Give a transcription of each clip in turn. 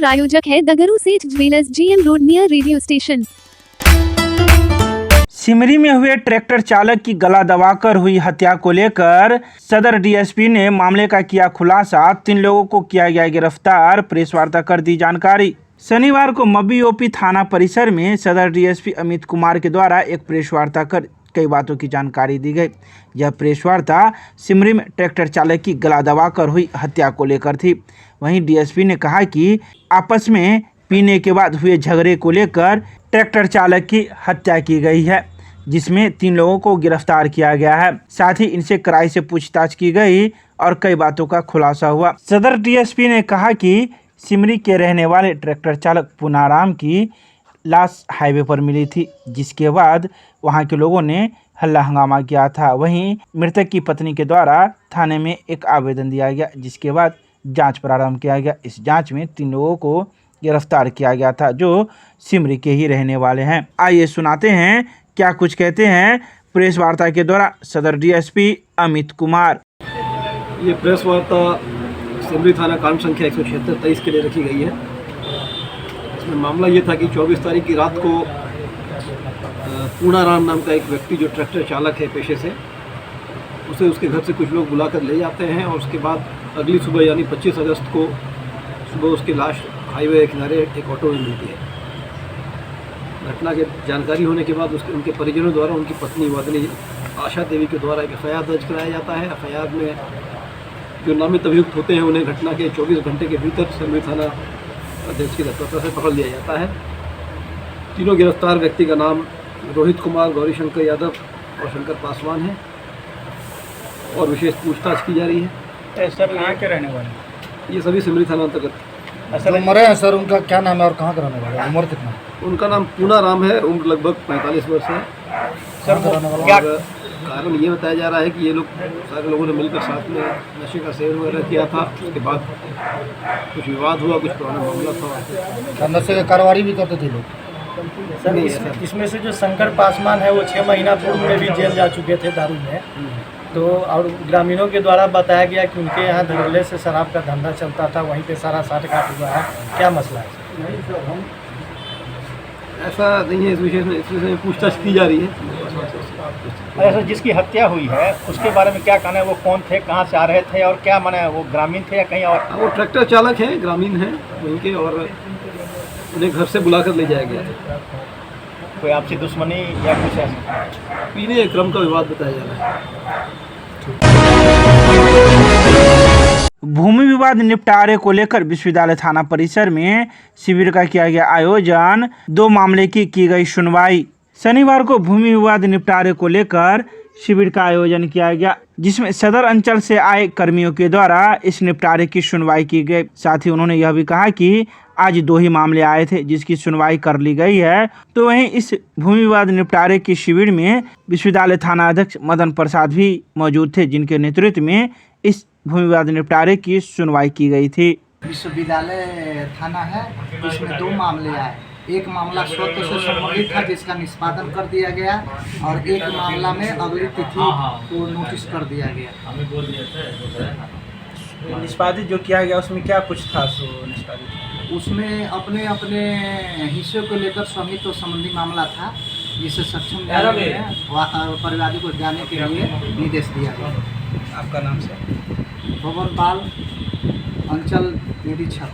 प्रायोजक है दगरू सेठ jewellers, GM road near radio station. Simri में हुए ट्रैक्टर चालक की गला दबाकर हुई हत्या को लेकर सदर डीएसपी ने मामले का किया खुलासा। 3 लोगों को किया गया गिरफ्तार। प्रेस वार्ता कर दी जानकारी। शनिवार को मब्बी ओपी थाना परिसर में सदर डीएसपी अमित कुमार के द्वारा एक प्रेस वार्ता कर कई बातों की जानकारी दी गई। यह प्रेस वार्ता सिमरी में ट्रैक्टर चालक की गला दबाकर हुई हत्या को लेकर थी। वहीं डीएसपी ने कहा कि आपस में पीने के बाद हुए झगड़े को लेकर ट्रैक्टर चालक की हत्या की गई है, जिसमें 3 लोगों को गिरफ्तार किया गया है। साथ ही इनसे कड़ाई से पूछताछ की गई और कई बातों का खुलासा हुआ। सदर डीएसपी ने कहा कि सिमरी के रहने वाले ट्रैक्टर चालक पुनाराम की लाश हाईवे पर मिली थी, जिसके बाद वहां के लोगों ने हल्ला हंगामा किया था। वहीं मृतक की पत्नी के द्वारा थाने में एक आवेदन दिया गया, जिसके बाद जांच प्रारंभ किया गया। इस जांच में 3 लोगों को गिरफ्तार किया गया था, जो सिमरी के ही रहने वाले हैं। आइए सुनाते हैं क्या कुछ कहते हैं प्रेस वार्ता के दौरान सदर डीएसपी अमित कुमार। ये प्रेस वार्ता सिमरी थाना कांड संख्या 176-23 के लिए रखी गई है। इसमें मामला ये था कि 24 तारीख की रात को पूनाराम नाम का एक व्यक्ति जो ट्रैक्टर चालक है पेशे से, उसे उसके घर से कुछ लोग बुलाकर ले जाते हैं और उसके बाद अगली सुबह यानी 25 अगस्त को सुबह उसकी लाश हाईवे किनारे एक ऑटो में मिलती है। घटना की जानकारी होने के बाद उनके परिजनों द्वारा उनकी पत्नी वादनी आशा देवी के द्वारा एक FIR दर्ज कराया जाता है। FIR में जो नामित अभियुक्त होते हैं उन्हें घटना के 24 घंटे के भीतर सिमरी थाना अध्यक्ष की तत्परता से पकड़ लिया जाता है। तीनों गिरफ्तार व्यक्ति का नाम रोहित कुमार, गौरी शंकर यादव और शंकर पासवान है और विशेष पूछताछ की जा रही है। सर कहाँ के रहने वाले? ये सभी सिमरी थाना अंतर्गत जो मरे हैं सर, उनका क्या नाम है और कहाँ का रहने वाला है? उम्र कितना? उनका नाम पूनाराम है, उम्र लगभग 45 वर्ष है। सर और कारण ये बताया जा रहा है कि ये लोग सारे लोगों ने मिलकर साथ में नशे का सेवन वगैरह किया था। उसके बाद कुछ विवाद हुआ, कुछ पुराना मामला था। नशे का कारोबारी भी करते थे लोग। सर इसमें से जो शंकर पासवान है वो 6 महीना पूर्व में भी जेल जा चुके थे दारू में। तो और ग्रामीणों के द्वारा बताया गया कि उनके यहाँ धड़ल्ले से शराब का धंधा चलता था, वहीं पे सारा साठ-गांठ हुआ है। क्या मसला है? ऐसा नहीं है, इस विषय में पूछताछ की जा रही है। ऐसा जिसकी हत्या हुई है उसके बारे में क्या कहना है? वो कौन थे, कहाँ से आ रहे थे और क्या माने, वो ग्रामीण थे या कहीं और? वो ट्रैक्टर चालक हैं, ग्रामीण हैं वहीं के, और उन्हें घर से बुलाकर ले जाया गया था। कोई आपसी दुश्मनी या कुछ ऐसा? पीने के क्रम का विवाद बताया जा रहा है। भूमि विवाद निपटारे को लेकर विश्वविद्यालय थाना परिसर में शिविर का किया गया आयोजन। 2 मामले की गई सुनवाई। शनिवार को भूमि विवाद निपटारे को लेकर शिविर का आयोजन किया गया, जिसमें सदर अंचल से आए कर्मियों के द्वारा इस निपटारे की सुनवाई की गई। साथ ही उन्होंने यह भी कहा कि आज 2 ही मामले आए थे जिसकी सुनवाई कर ली गई है। तो वहीं इस भूमि विवाद निपटारे के शिविर में विश्वविद्यालय थाना अध्यक्ष मदन प्रसाद भी मौजूद थे, जिनके नेतृत्व में इस भूमि विवाद निपटारे की सुनवाई की गई थी। विश्वविद्यालय थाना है, इसमें 2 मामले आए। एक मामला स्वतः से संबंधित था जिसका निष्पादन कर दिया गया, और एक मामला में अगली तिथि को नोटिस कर दिया गया। निष्पादित जो किया गया उसमें क्या कुछ था? निष्पादित उसमें अपने अपने हिस्से को लेकर स्वामित्व संबंधी मामला था, जिसे सक्षम न्यायालय ने परिवादी को जाने के लिए निर्देश दिया गया। आपका नाम सर? भवन पाल, अंचल निरीक्षक।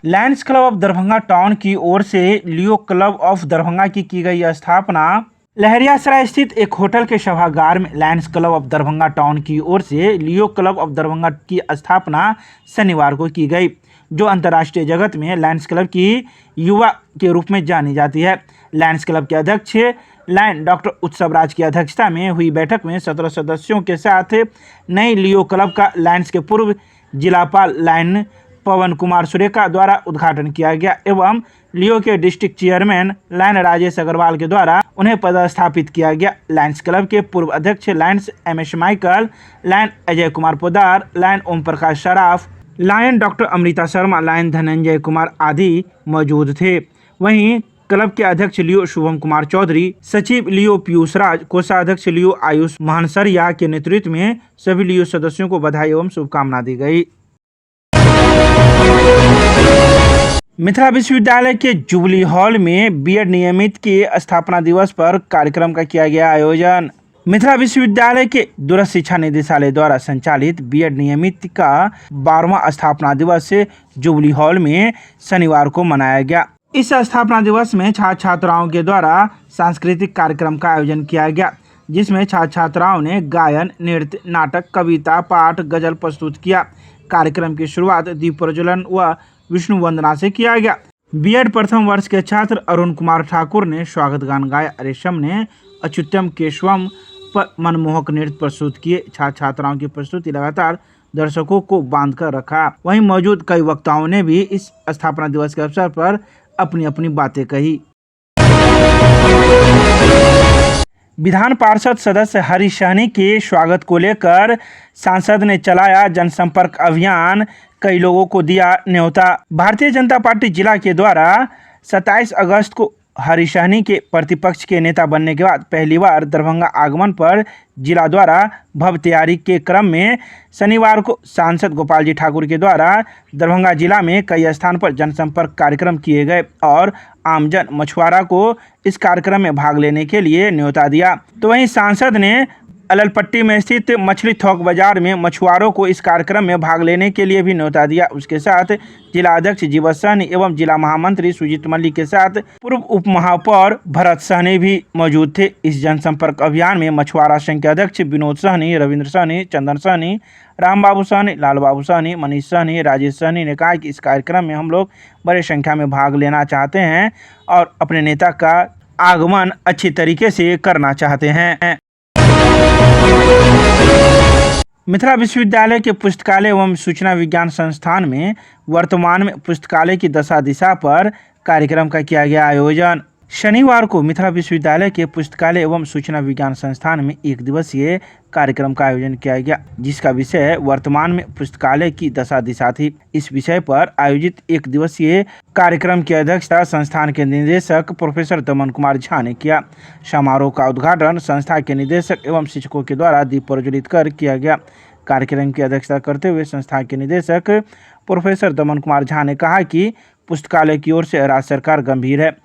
Lions club of Darbhanga town की ओर से लियो क्लब ऑफ दरभंगा की गई स्थापना। लहरियासराय स्थित एक होटल के सभागार में Lions club of Darbhanga town की ओर से लियो क्लब ऑफ दरभंगा की स्थापना शनिवार को की गई, जो अंतर्राष्ट्रीय जगत में लायंस क्लब की युवा के रूप में जानी जाती है। लायंस क्लब के अध्यक्ष लायन डॉक्टर उत्सव राज की अध्यक्षता में हुई बैठक में 17 सदस्यों के साथ नई लियो क्लब का लायंस के पूर्व जिलापाल लायन पवन कुमार सुरेखा द्वारा उद्घाटन किया गया एवं लियो के district chairman lion Rajesh Agarwal के द्वारा उन्हें पदस्थापित किया गया। लायंस क्लब के पूर्व अध्यक्ष lions MS Michael, lion Ajay Kumar Podar, lion Om Prakash Saraf, lion doctor Amrita Sharma, lion Dhananjay Kumar आदि मौजूद थे। वहीं क्लब के अध्यक्ष लियो शुभम कुमार चौधरी, सचिव लियो पीयूष राज, कोषाध्यक्ष लियो आयुष महानसरिया के नेतृत्व में सभी लियो सदस्यों को बधाई एवं शुभकामना दी गई। मिथिला विश्वविद्यालय के जुबली हॉल में बीएड नियमित के स्थापना दिवस पर कार्यक्रम का किया गया आयोजन। मिथिला विश्वविद्यालय के दूरस्थ शिक्षा निदेशालय द्वारा संचालित बीएड नियमित का 12वां स्थापना दिवस जुबली हॉल में शनिवार को मनाया गया। इस स्थापना दिवस में छात्र छात्राओं के द्वारा सांस्कृतिक कार्यक्रम का आयोजन किया गया, जिसमें छात्र छात्राओं ने गायन, नृत्य, नाटक, कविता, पाठ, गजल प्रस्तुत किया। कार्यक्रम की शुरुआत दीप प्रज्वलन व विष्णु वंदना से किया गया। बीएड प्रथम वर्ष के छात्र अरुण कुमार ठाकुर ने स्वागत गान गाया। रेशम ने अच्युतम केशवम पर मनमोहक नृत्य प्रस्तुत किए। छात्र छात्राओं की प्रस्तुति लगातार दर्शकों को बांध कर रखा। वहीं मौजूद कई वक्ताओं ने भी इस स्थापना दिवस के अवसर पर अपनी अपनी बातें कही। विधान पार्षद सदस्य हरीश सहनी के स्वागत को लेकर सांसद ने चलाया जनसंपर्क अभियान, कई लोगों को दिया न्योता। भारतीय जनता पार्टी जिला के द्वारा 27 अगस्त को हरीश सहनी के प्रतिपक्ष के नेता बनने के बाद पहली बार दरभंगा आगमन पर जिला द्वारा भव्य तैयारी के क्रम में शनिवार को सांसद गोपाल जी ठाकुर के द्वारा दरभंगा जिला में कई स्थान पर जनसंपर्क कार्यक्रम किए गए और आमजन मछुआरा को इस कार्यक्रम में भाग लेने के लिए न्योता दिया। तो वहीं सांसद ने अललपट्टी में स्थित मछली थोक बाजार में मछुआरों को इस कार्यक्रम में भाग लेने के लिए भी न्योता दिया। उसके साथ जिला अध्यक्ष जीवत सहनी एवं जिला महामंत्री सुजीत मल्लिक के साथ पूर्व उप महापौर भरत सहनी भी मौजूद थे। इस जनसंपर्क अभियान में मछुआरा संघ के अध्यक्ष विनोद सहनी, रविंद्र सहनी, चंदन सहनी, राम बाबू सहनी, लाल बाबू सहनी, मनीष सहनी, राजेश सहनी ने कहा कि इस कार्यक्रम में हम लोग बड़ी संख्या में भाग लेना चाहते हैं और अपने नेता का आगमन अच्छी तरीके से करना चाहते हैं। मिथिला विश्वविद्यालय के पुस्तकालय एवं सूचना विज्ञान संस्थान में वर्तमान में पुस्तकालय की दशा दिशा पर कार्यक्रम का किया गया आयोजन। शनिवार को मिथिला विश्वविद्यालय के पुस्तकालय एवं सूचना विज्ञान संस्थान में एक दिवसीय कार्यक्रम का आयोजन किया गया, जिसका विषय वर्तमान में पुस्तकालय की दशा दिशा थी। इस विषय पर आयोजित एक दिवसीय कार्यक्रम की अध्यक्षता संस्थान के निदेशक प्रोफेसर दमन कुमार झा ने किया। समारोह का उद्घाटन संस्था के निदेशक एवं शिक्षकों के द्वारा दीप प्रज्वलित कर किया गया। कार्यक्रम की अध्यक्षता करते हुए संस्था के निदेशक प्रोफेसर दमन कुमार झा ने कहा कि पुस्तकालय की ओर से राज्य सरकार गंभीर है।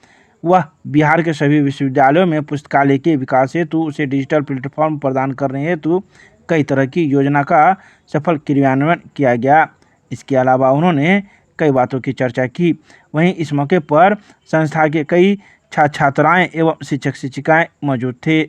वह बिहार के सभी विश्वविद्यालयों में पुस्तकालय के विकास हेतु उसे डिजिटल प्लेटफॉर्म प्रदान करने हेतु कई तरह की योजना का सफल क्रियान्वयन किया गया। इसके अलावा उन्होंने कई बातों की चर्चा की। वहीं इस मौके पर संस्था के कई छात्र छात्राएं एवं शिक्षक शिक्षिकाएं मौजूद थे।